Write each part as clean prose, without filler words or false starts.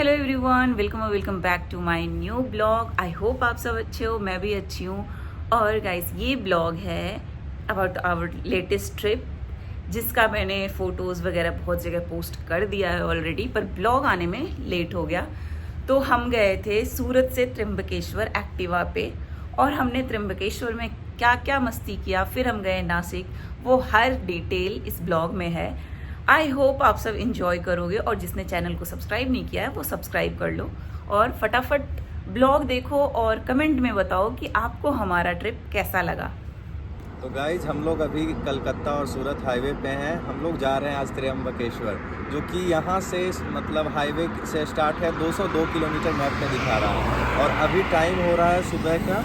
Hello everyone, welcome back to my new blog. I hope आप सब अच्छे हो, मैं भी अच्छी हूँ। और गाइस, ये ब्लॉग है अबाउट आवर लेटेस्ट ट्रिप, जिसका मैंने फ़ोटोज़ वगैरह बहुत जगह पोस्ट कर दिया है ऑलरेडी, पर ब्लॉग आने में लेट हो गया। तो हम गए थे सूरत से त्र्यंबकेश्वर एक्टिवा पे, और हमने त्र्यंबकेश्वर में क्या क्या मस्ती किया, फिर हम गए नासिक, वो हर डिटेल इस ब्लॉग में है। आई होप आप सब इंजॉय करोगे, और जिसने चैनल को सब्सक्राइब नहीं किया है वो सब्सक्राइब कर लो, और फटाफट ब्लॉग देखो और कमेंट में बताओ कि आपको हमारा ट्रिप कैसा लगा। तो गाइज, हम लोग अभी कलकत्ता और सूरत हाईवे पे हैं। हम लोग जा रहे हैं आज त्र्यंबकेश्वर, जो कि यहाँ से मतलब हाईवे से स्टार्ट है 202 किलोमीटर मैप में दिखा रहा है। और अभी टाइम हो रहा है सुबह का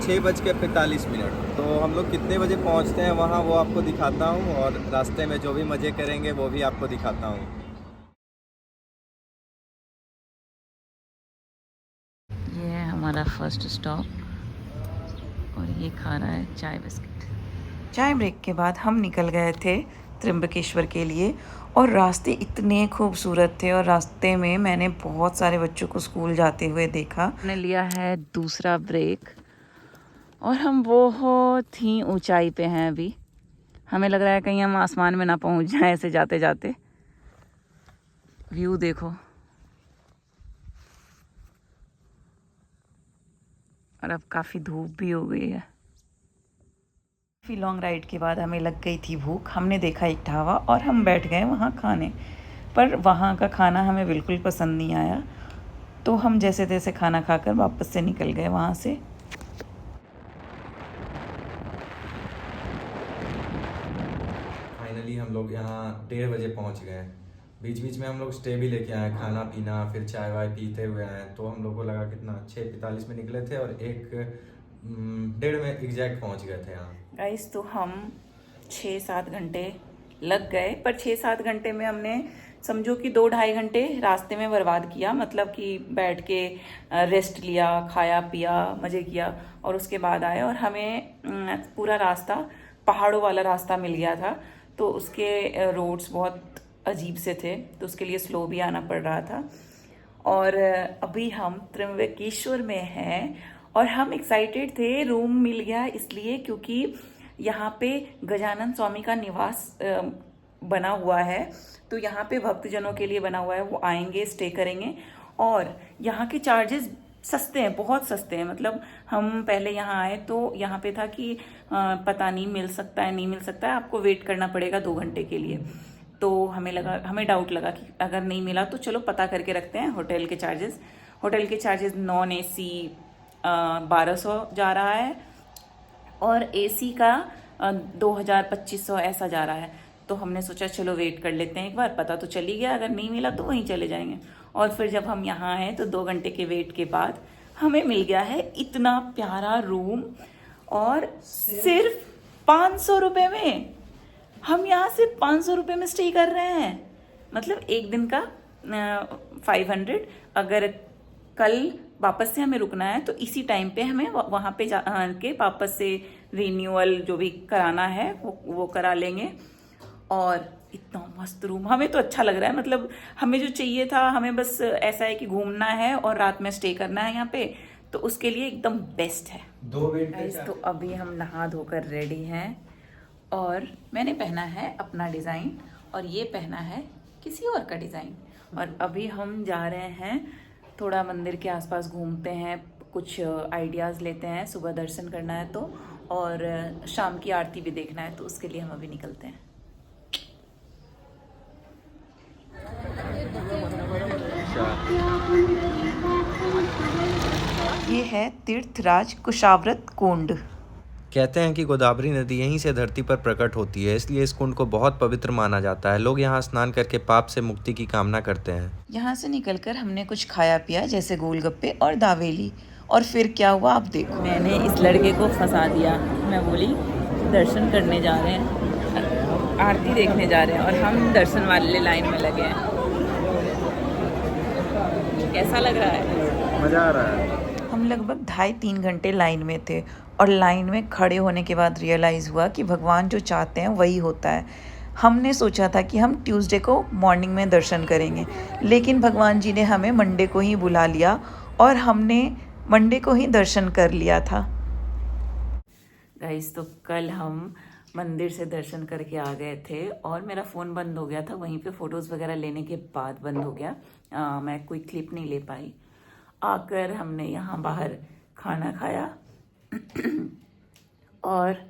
6:45। तो हम लोग कितने बजे पहुँचते हैं वहाँ वो आपको दिखाता हूँ, और रास्ते में जो भी मज़े करेंगे वो भी आपको दिखाता हूँ। ये है हमारा फर्स्ट स्टॉप, और ये खा रहा है चाय बिस्किट। चाय ब्रेक के बाद हम निकल गए थे त्र्यंबकेश्वर के लिए, और रास्ते इतने खूबसूरत थे, और रास्ते में मैंने बहुत सारे बच्चों को स्कूल जाते हुए देखा। हमने लिया है दूसरा ब्रेक, और हम बहुत ही ऊंचाई पे हैं अभी। हमें लग रहा है कहीं हम आसमान में ना पहुंच जाएं ऐसे जाते जाते। व्यू देखो, और अब काफ़ी धूप भी हो गई है। काफ़ी लॉन्ग राइड के बाद हमें लग गई थी भूख। हमने देखा एक ढाबा, और हम बैठ गए वहाँ खाने, पर वहाँ का खाना हमें बिल्कुल पसंद नहीं आया। तो हम जैसे तैसे खाना खाकर वापस से निकल गए वहाँ से। फाइनली हम लोग यहाँ 1:30 बजे पहुँच गए। बीच बीच में हम लोग स्टे भी लेके आए, खाना पीना, फिर चाय वाय पीते हुए आए। तो हम लोग को लगा कितना 6:45 में निकले थे, और 1:30 में एग्जैक्ट पहुँच गए थे यहाँ। गाइस, तो हम 6-7 घंटे लग गए, पर 6-7 घंटे में हमने समझो कि 2-2.5 घंटे रास्ते में बर्बाद किया। मतलब कि बैठ के रेस्ट लिया, खाया पिया, मज़े किया, और उसके बाद आए। और हमें पूरा रास्ता पहाड़ों वाला रास्ता मिल गया था, तो उसके रोड्स बहुत अजीब से थे, तो उसके लिए स्लो भी आना पड़ रहा था। और अभी हम त्र्यंबकेश्वर में हैं, और हम एक्साइटेड थे। रूम मिल गया इसलिए क्योंकि यहाँ पे गजानन स्वामी का निवास बना हुआ है, तो यहाँ पे भक्तजनों के लिए बना हुआ है। वो आएंगे, स्टे करेंगे, और यहाँ के चार्जेस सस्ते हैं, बहुत सस्ते हैं। मतलब हम पहले यहाँ आए तो यहाँ पे था कि पता नहीं मिल सकता है, नहीं मिल सकता है, आपको वेट करना पड़ेगा 2 घंटे के लिए। तो हमें डाउट लगा कि अगर नहीं मिला तो चलो पता करके रखते हैं होटल के चार्जेस। नॉन AC 1200 जा रहा है, और AC का 2000-2500 ऐसा जा रहा है। तो हमने सोचा चलो वेट कर लेते हैं, एक बार पता तो चल ही गया, अगर नहीं मिला तो वहीं चले जाएंगे। और फिर जब हम यहाँ आए तो 2 घंटे के वेट के बाद हमें मिल गया है इतना प्यारा रूम, और सिर्फ 500 रुपये में। हम यहाँ सिर्फ 500 रुपये में स्टे कर रहे हैं। मतलब एक दिन का 500। अगर कल वापस से हमें रुकना है तो इसी टाइम पे हमें वहाँ पे जा के वापस से रिन्यूअल जो भी कराना है वो करा लेंगे। और इतना मस्त रूम, हमें तो अच्छा लग रहा है। मतलब हमें जो चाहिए था, हमें बस ऐसा है कि घूमना है और रात में स्टे करना है यहाँ पे, तो उसके लिए एकदम बेस्ट है। 2 बेड पे तो अभी हम नहा धोकर रेडी हैं, और मैंने पहना है अपना डिज़ाइन, और ये पहना है किसी और का डिज़ाइन। और अभी हम जा रहे हैं, थोड़ा मंदिर के आसपास घूमते हैं, कुछ आइडियाज़ लेते हैं। सुबह दर्शन करना है तो, और शाम की आरती भी देखना है, तो उसके लिए हम अभी निकलते हैं। ये है तीर्थराज कुशावर्त कुंड। कहते हैं कि गोदावरी नदी यहीं से धरती पर प्रकट होती है, इसलिए इस कुंड को बहुत पवित्र माना जाता है। लोग यहाँ स्नान करके पाप से मुक्ति की कामना करते हैं। यहाँ से निकलकर हमने कुछ खाया पिया, जैसे गोलगप्पे और दावेली। और फिर क्या हुआ आप देखो। मैंने इस लड़के को फंसा दिया। मैं बोली दर्शन करने जा रहे हैं, आरती देखने जा रहे हैं, और हम दर्शन वाले लाइन में लगे हैं। कैसा लग रहा है? मज़ा आ रहा है। हम लगभग 2.5-3 घंटे लाइन में थे, और लाइन में खड़े होने के बाद रियलाइज़ हुआ कि भगवान जो चाहते हैं वही होता है। हमने सोचा था कि हम ट्यूसडे को मॉर्निंग में दर्शन करेंगे, लेकिन भगवान जी ने हमें मंडे को ही बुला लिया और हमने मंडे को ही दर्शन कर लिया था। गाइस, तो कल हम मंदिर से दर्शन करके आ गए थे और मेरा फ़ोन बंद हो गया था, वहीं पे फ़ोटोज़ वगैरह लेने के बाद बंद हो गया। मैं कोई क्लिप नहीं ले पाई। आकर हमने यहाँ बाहर खाना खाया और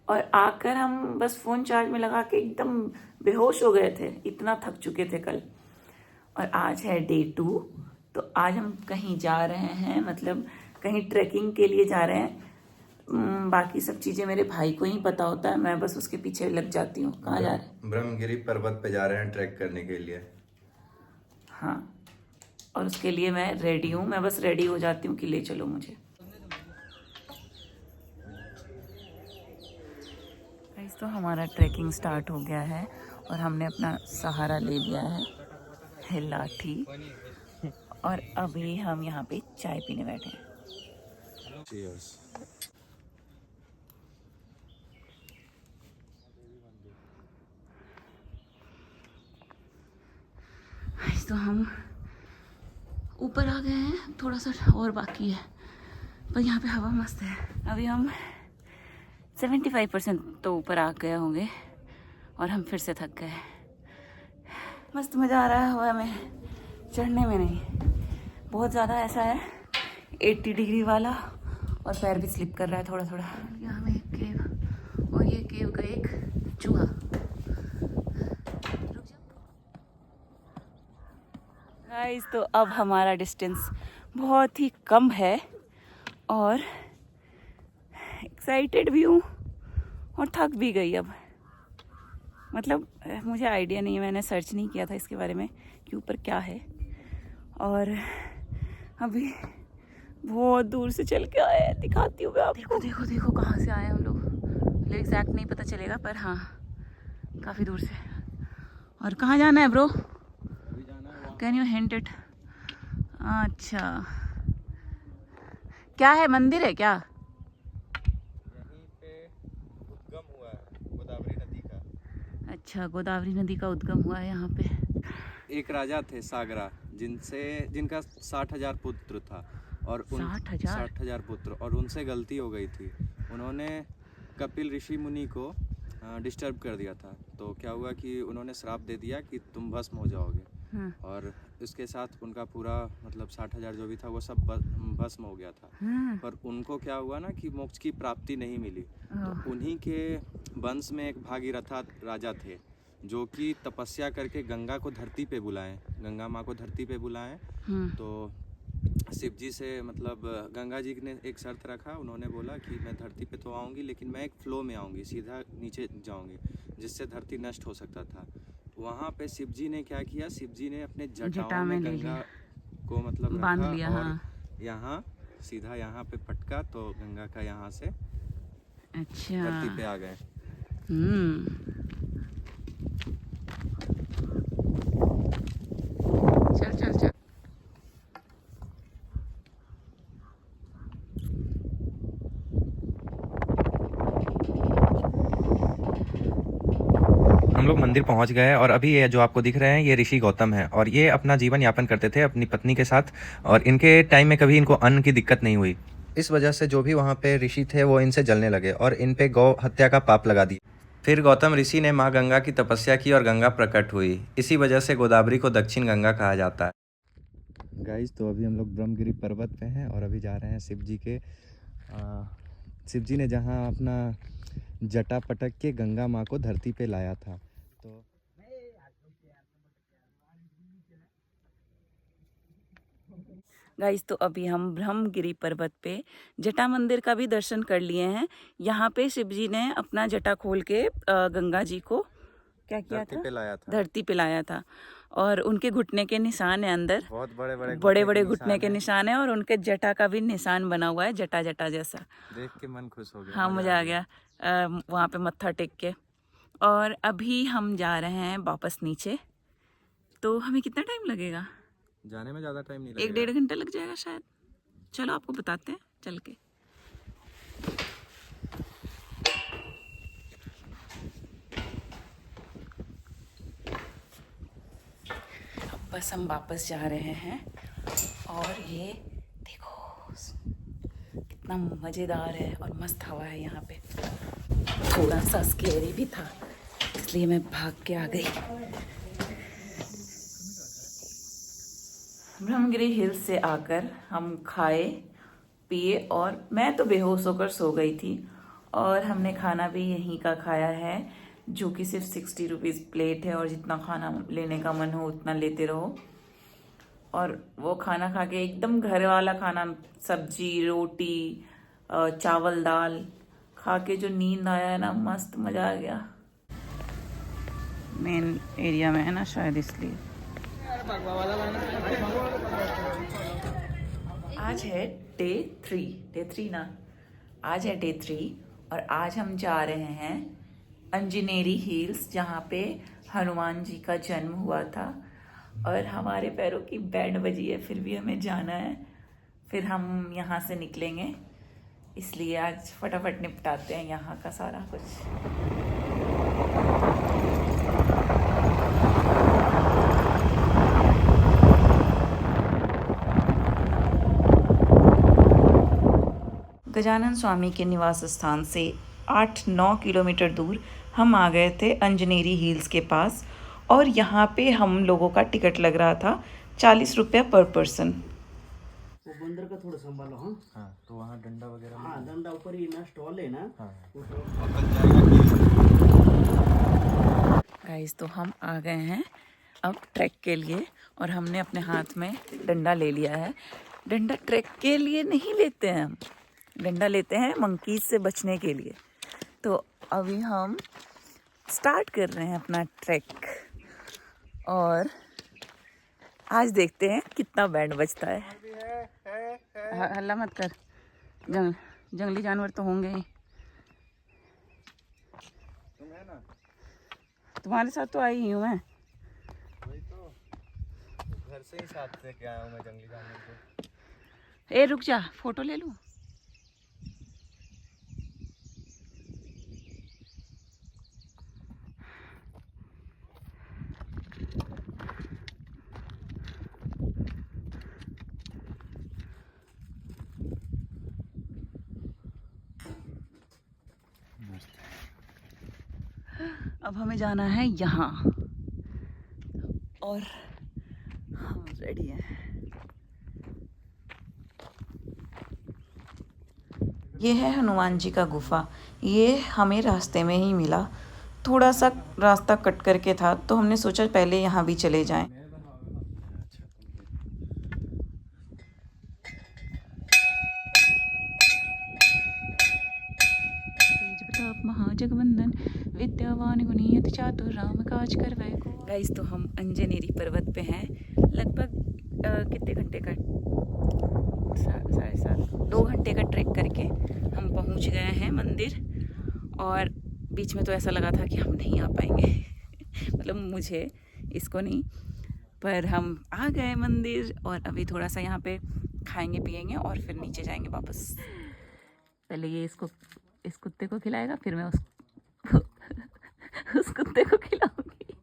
आकर हम बस फ़ोन चार्ज में लगा के एकदम बेहोश हो गए थे, इतना थक चुके थे कल। और आज है डे 2, तो आज हम कहीं जा रहे हैं, मतलब कहीं ट्रैकिंग के लिए जा रहे हैं। बाकी सब चीज़ें मेरे भाई को ही पता होता है, मैं बस उसके पीछे लग जाती हूँ। कहाँ जा रहे हैं? ब्रह्मगिरी पर्वत पे जा रहे हैं ट्रैक करने के लिए। हाँ, और उसके लिए मैं रेडी हूँ, मैं बस रेडी हो जाती हूँ कि ले चलो मुझे। गाइस, तो हमारा ट्रैकिंग स्टार्ट हो गया है और हमने अपना सहारा ले लिया है लाठी, और अभी हम यहाँ पे चाय पीने बैठे हैं। Cheers. तो हम ऊपर आ गए हैं, थोड़ा सा और बाकी है, पर यहाँ पे हवा मस्त है। अभी हम 75% तो ऊपर आ गए होंगे और हम फिर से थक गए। मस्त मज़ा आ रहा है हवा में चढ़ने में, नहीं बहुत ज़्यादा ऐसा है 80 डिग्री वाला, और पैर भी स्लिप कर रहा है थोड़ा थोड़ा। यहाँ में एक केव, और ये केव का एक चूहा। गाइस, तो अब हमारा डिस्टेंस बहुत ही कम है और एक्साइटेड भी हूँ और थक भी गई। अब मतलब मुझे आइडिया नहीं है, मैंने सर्च नहीं किया था इसके बारे में कि ऊपर क्या है, और अभी बहुत दूर से चल के आए हैं, दिखाती हूँ मैं आपको। देखो देखो देखो कहाँ से आए हम लोग, एग्जैक्ट नहीं पता चलेगा, पर हाँ काफ़ी दूर से। और कहाँ जाना है bro? Can you hint it? अच्छा, क्या है, मंदिर है क्या? यहीं पे उद्गम हुआ है गोदावरी नदी का। अच्छा, गोदावरी नदी का उद्गम हुआ है यहाँ पे। एक राजा थे सागरा, जिनका 60,000 पुत्र था, और 60,000 पुत्र, और उनसे गलती हो गई थी। उन्होंने कपिल ऋषि मुनि को डिस्टर्ब कर दिया था, तो क्या हुआ कि उन्होंने श्राप दे दिया कि तुम भस्म हो जाओगे। और इसके साथ उनका पूरा मतलब 60,000 जो भी था वो सब भस्म हो गया था। पर उनको क्या हुआ ना कि मोक्ष की प्राप्ति नहीं मिली। तो उन्हीं के वंश में एक भागीरथ राजा थे, जो कि तपस्या करके गंगा को धरती पे बुलाएं, गंगा माँ को धरती पे बुलाएं। तो शिव जी से मतलब गंगा जी ने एक शर्त रखा, उन्होंने बोला कि मैं धरती पे तो आऊँगी, लेकिन मैं एक फ्लो में आऊँगी, सीधा नीचे जाऊँगी, जिससे धरती नष्ट हो सकता था। वहाँ पे शिव जी ने क्या किया, शिव जी ने अपने जटाओं में गंगा को मतलब बांध रखा लिया, और हाँ। यहाँ सीधा यहाँ पे पटका, तो गंगा का यहाँ से अच्छा धरती पे आ गए। चल चल चल। हम लोग मंदिर पहुंच गए और अभी ये जो आपको दिख रहे हैं ये ऋषि गौतम है, और ये अपना जीवन यापन करते थे अपनी पत्नी के साथ, और इनके टाइम में कभी इनको अन्न की दिक्कत नहीं हुई। इस वजह से जो भी वहाँ पे ऋषि थे वो इनसे जलने लगे और इन पे गौ हत्या का पाप लगा दिया। फिर गौतम ऋषि ने माँ गंगा की तपस्या की और गंगा प्रकट हुई। इसी वजह से गोदावरी को दक्षिण गंगा कहा जाता है। गाइस, तो अभी हम लोग ब्रह्मगिरी पर्वत पे हैं और अभी जा रहे हैं शिव जी ने जहाँ अपना जटा पटक के गंगा माँ को धरती पे लाया था। तो गाइस, तो अभी हम ब्रह्मगिरी पर्वत पे जटा मंदिर का भी दर्शन कर लिए हैं। यहाँ पे शिव जी ने अपना जटा खोल के गंगा जी को क्या किया धरती था? पे लाया था। धरती पे लाया था, और उनके घुटने के निशान है अंदर, बहुत बड़े बड़े घुटने के निशान है, और उनके जटा का भी निशान बना हुआ है, जटा जटा जैसा। देख के मन खुश हो गया। हाँ, मजा आ गया वहाँ पे मत्था टेक के। और अभी हम जा रहे हैं वापस नीचे। तो हमें कितना टाइम लगेगा? जाने में ज़्यादा टाइम नहीं लगेगा, 1-1.5 घंटा लग जाएगा शायद। चलो आपको बताते हैं चल के। बस हम वापस जा रहे हैं और ये देखो कितना मज़ेदार है और मस्त हवा है यहाँ पे। थोड़ा सा स्केरी भी था इसलिए मैं भाग के आ गई। ब्रह्मगिरी हिल्स से आकर हम खाए पिए और मैं तो बेहोश होकर सो गई थी। और हमने खाना भी यहीं का खाया है जो कि सिर्फ 60 रुपीज़ प्लेट है और जितना खाना लेने का मन हो उतना लेते रहो। और वो खाना खा के एकदम घर वाला खाना, सब्जी रोटी चावल दाल खा के जो नींद आया है ना, मस्त मज़ा आ गया। मेन एरिया में है ना शायद इसलिए। आज है डे थ्री ना, आज है डे 3 और आज हम जा रहे हैं अंजनेरी हिल्स जहाँ पे हनुमान जी का जन्म हुआ था। और हमारे पैरों की बैंड बजी है फिर भी हमें जाना है। फिर हम यहाँ से निकलेंगे, इसलिए आज फटाफट निपटाते हैं यहाँ का सारा कुछ। गजानन स्वामी के निवास स्थान से 8-9 किलोमीटर दूर हम आ गए थे अंजनेरी हिल्स के पास। और यहाँ पे हम लोगों का टिकट लग रहा था 40 रुपये पर पर्सन। वो बंदर का थोड़ा संभालो। हाँ हाँ, तो वहाँ डंडा वगैरह। हाँ, डंडा ऊपर ही ना स्टॉल है ना। हाँ। गाइस तो हम आ गए हैं अब ट्रैक के लिए और हमने अपने हाथ में डंडा ले लिया है। डंडा ट्रैक के लिए नहीं लेते हैं हम, डंडा लेते हैं मंकीज से बचने के लिए। तो अभी हम स्टार्ट कर रहे हैं अपना ट्रैक और आज देखते हैं कितना बैंड बजता है। हल्ला मत कर, जंगली जानवर तो होंगे ही। तुम है ना, तुम्हारे साथ तो आई ही हूँ मैं। वही तो घर से ही साथ लेके आया हूँ मैं जंगली जानवर को। ए रुक जा, फोटो ले लूँ। अब हमें जाना है यहाँ और हम रेडी हैं। ये है हनुमान जी का गुफा। ये हमें रास्ते में ही मिला, थोड़ा सा रास्ता कट करके था तो हमने सोचा पहले यहाँ भी चले जाएं। महाजगवंदन विद्यावान गुणियति चातुर राम काज करवै को। गाइस तो हम अंजनेरी पर्वत पे हैं। लगभग कितने घंटे का, 2 घंटे का ट्रैक करके हम पहुंच गए हैं मंदिर। और बीच में तो ऐसा लगा था कि हम नहीं आ पाएंगे मतलब मुझे, इसको नहीं, पर हम आ गए मंदिर। और अभी थोड़ा सा यहाँ पे खाएंगे पिएंगे और फिर नीचे जाएंगे वापस। पहले ये इस कुत्ते को खिलाएगा, फिर मैं उस कुत्ते को खिलाऊंगी।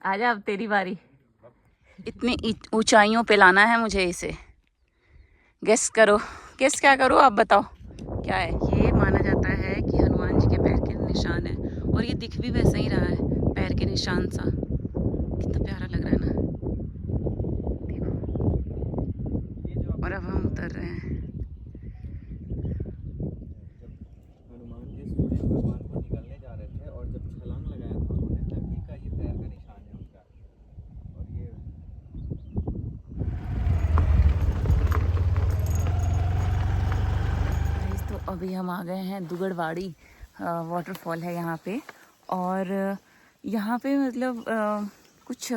आजा अब तेरी बारी। इतनी ऊंचाइयों पे लाना है मुझे इसे। गेस करो, गेस क्या करो आप बताओ क्या है। ये माना जाता है कि हनुमान जी के पैर के निशान है और ये दिख भी वैसा ही रहा है, पैर के निशान सा। कितना प्यारा लग रहा है ना, देखो। और अब हम उतर रहे हैं। हनुमान जी सूर्य भगवान को निकलने जा रहे थे और जब छलांग लगाया था उन्होंने, तभी का ये पैर का निशान है उनका। और ये तो अभी हम आ गए हैं दुगड़वाड़ी वाटरफॉल है यहाँ पे। और यहाँ पे मतलब कुछ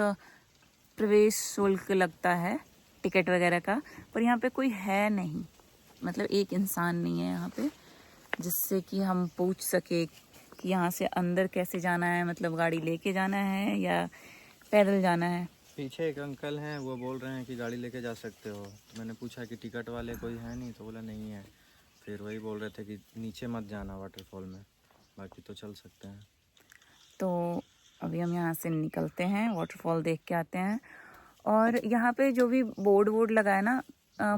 प्रवेश शुल्क लगता है टिकट वगैरह का, पर यहाँ पे कोई है नहीं, मतलब एक इंसान नहीं है यहाँ पे जिससे कि हम पूछ सके कि यहाँ से अंदर कैसे जाना है, मतलब गाड़ी लेके जाना है या पैदल जाना है। पीछे एक अंकल हैं, वो बोल रहे हैं कि गाड़ी लेके जा सकते हो। तो मैंने पूछा कि टिकट वाले कोई है नहीं, तो बोला नहीं है। फिर वही बोल रहे थे कि नीचे मत जाना वाटरफॉल में, बाकी तो चल सकते हैं। तो अभी हम यहाँ से निकलते हैं, वाटरफॉल देख के आते हैं। और यहाँ पे जो भी बोर्ड लगा है ना,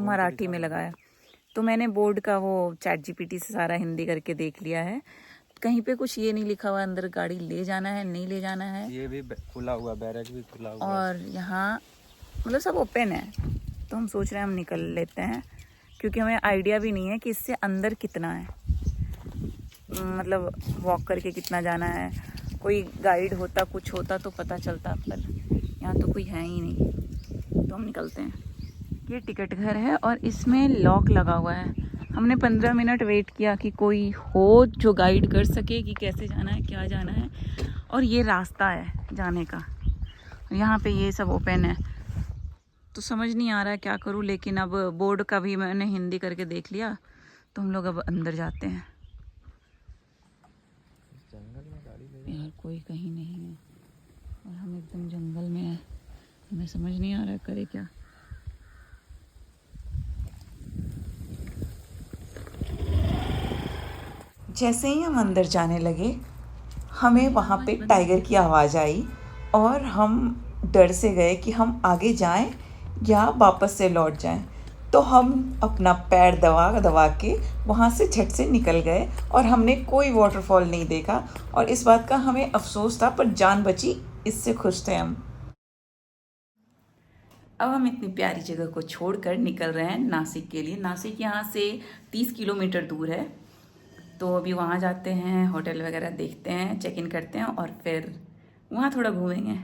मराठी में लगा है। तो मैंने बोर्ड का वो ChatGPT से सारा हिंदी करके देख लिया है। कहीं पे कुछ ये नहीं लिखा हुआ अंदर गाड़ी ले जाना है नहीं ले जाना है। ये भी खुला हुआ, बैरक भी खुला हुआ है। और यहाँ मतलब सब ओपन है। तो हम सोच रहे हैं हम निकल लेते हैं, क्योंकि हमें आइडिया भी नहीं है कि इससे अंदर कितना है, मतलब वॉक करके कितना जाना है। कोई गाइड होता, कुछ होता तो पता चलता, पर यहाँ तो कोई है ही नहीं। तो हम निकलते हैं। ये टिकट घर है और इसमें लॉक लगा हुआ है। हमने 15 मिनट वेट किया कि कोई हो जो गाइड कर सके कि कैसे जाना है, क्या जाना है। और ये रास्ता है जाने का। यहाँ पे ये सब ओपन है, तो समझ नहीं आ रहा है क्या करूँ। लेकिन अब बोर्ड का भी मैंने हिंदी करके देख लिया, तो हम लोग अब अंदर जाते हैं। यार कोई कहीं नहीं है और हम एकदम जंगल में हैं। हमें समझ नहीं आ रहा है करे क्या। जैसे ही हम अंदर जाने लगे, हमें वहाँ पे टाइगर की आवाज़ आई और हम डर से गए कि हम आगे जाएं या वापस से लौट जाएं। तो हम अपना पैर दबा दबा के वहाँ से झट से निकल गए और हमने कोई वाटरफॉल नहीं देखा। और इस बात का हमें अफसोस था, पर जान बची, इससे खुश थे हम। अब हम इतनी प्यारी जगह को छोड़कर निकल रहे हैं नासिक के लिए। नासिक यहाँ से 30 किलोमीटर दूर है। तो अभी वहाँ जाते हैं, होटल वगैरह देखते हैं, चेक इन करते हैं और फिर वहाँ थोड़ा घूमेंगे।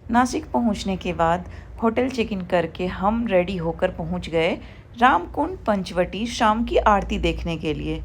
नासिक पहुँचने के बाद होटल चेक इन करके हम रेडी होकर पहुँच गए रामकुंड पंचवटी शाम की आरती देखने के लिए।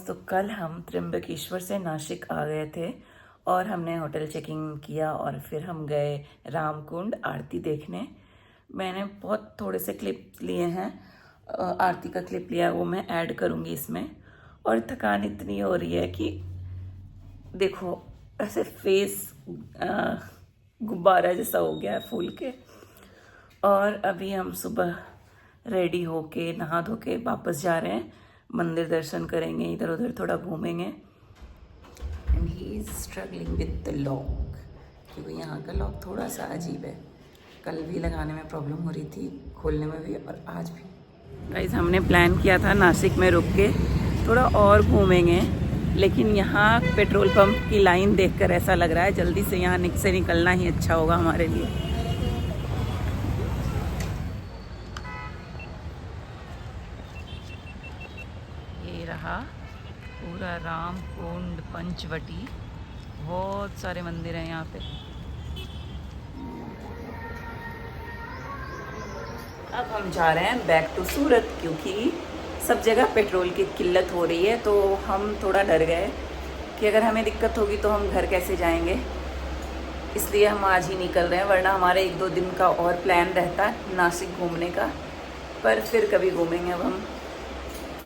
तो कल हम त्र्यंबकेश्वर से नासिक आ गए थे और हमने होटल चेकिंग किया और फिर हम गए रामकुंड आरती देखने। मैंने बहुत थोड़े से क्लिप लिए हैं, आरती का क्लिप लिया, वो मैं ऐड करूँगी इसमें। और थकान इतनी हो रही है कि देखो ऐसे फेस गुब्बारा जैसा हो गया है फूल के। और अभी हम सुबह रेडी होके नहा धो के वापस जा रहे हैं, मंदिर दर्शन करेंगे, इधर उधर थोड़ा घूमेंगे। And he is struggling with the lock, क्योंकि यहाँ का लॉक थोड़ा सा अजीब है। कल भी लगाने में प्रॉब्लम हो रही थी, खोलने में भी और आज भी। गाइस हमने प्लान किया था नासिक में रुक के थोड़ा और घूमेंगे, लेकिन यहाँ पेट्रोल पंप की लाइन देखकर ऐसा लग रहा है जल्दी से यहाँ से निकलना ही अच्छा होगा हमारे लिए। रहा पूरा रामकुंड पंचवटी, बहुत सारे मंदिर हैं यहाँ पे। अब हम जा रहे हैं बैक टू सूरत, क्योंकि सब जगह पेट्रोल की किल्लत हो रही है। तो हम थोड़ा डर गए कि अगर हमें दिक्कत होगी तो हम घर कैसे जाएंगे, इसलिए हम आज ही निकल रहे हैं। वरना हमारे 1-2 दिन का और प्लान रहता है नासिक घूमने का, पर फिर कभी घूमेंगे अब हम।